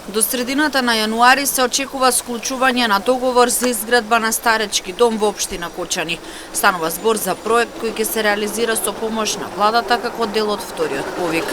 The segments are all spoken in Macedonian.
До средината на јануари се очекува склучување на договор за изградба на старечки дом во општина Кочани. Станува збор за проект кој ќе се реализира со помош на владата како дел од вториот повик.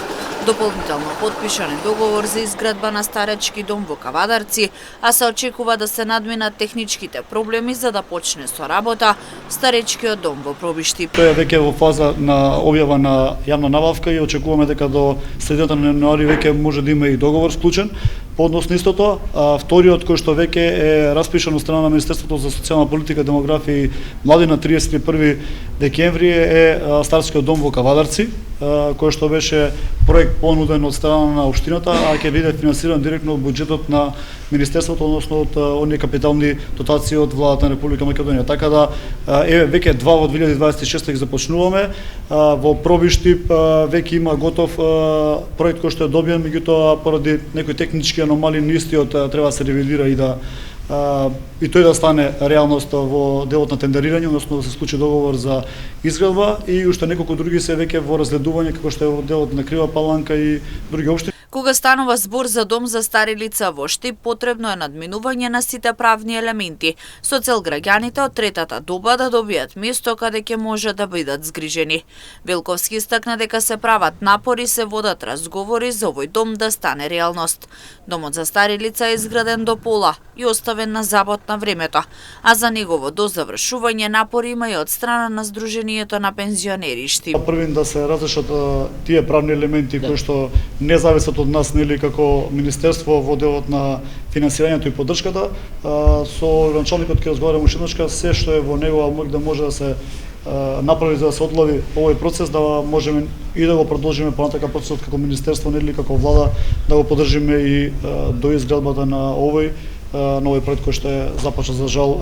Дополнително потпишан е договор за изградба на старечки дом во Кавадарци, а се очекува да се надминат техничките проблеми за да почне со работа старечкиот дом во Пробишти. Тој е веќе во фаза на објава на јавна набавка и очекуваме дека до средината на јануари веќе може да има и договор склучен по однос на истото. Вториот кој што веќе е распишан од страна на Министерството за социјална политика, демографија и млади на 31 декември е старечкиот дом во Кавадарци, кој што беше проект понуден од страна на општината, а ќе биде финансиран директно од буџетот на Министерството, односно од оние капитални дотации од владата на Република Македонија. Така да веќе два во 2026 ги започнуваме. Во Пробишти веќе има готов проект кој што е добиен, меѓутоа поради некои технички аномалии истиот треба да се ревидира и тој да стане реалност во делот на тендерирање, односно да се склучи договор за изградба и уште неколку други се веќе во разгледување, како што е во делот на Крива Паланка и други општини. Кога станува збор за дом за стари лица во Штип, потребно е надминување на сите правни елементи, со цел граѓаните од третата доба да добијат место каде ќе може да бидат згрижени. Велковски истакна дека се прават напори, се водат разговори за овој дом да стане реалност. Домот за стари лица е изграден до пола и оставен на забот на времето, а за негово дозавршување напори има и од страна на Сдруженијето на пензионери Штип. Првин да се разрешат тие правни елементи кои што не зависат од нас, нели, како министерство во делот на финансирањето и поддршката. Со началникот ќе разговарам уште еднашка се што е во негова моќ да може да се направи за да се одлови овој процес, да можеме и да го продолжиме понатака процесот како министерство, нели, како влада, да го поддржиме и до изградбата на овој проект кој што е започнат за жал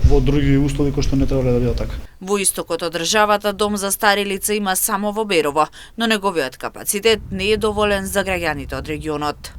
во други услови кои што не требале да бидат така. Во истокот од државата дом за стари лица има само во Берово, но неговиот капацитет не е доволен за граѓаните од регионот.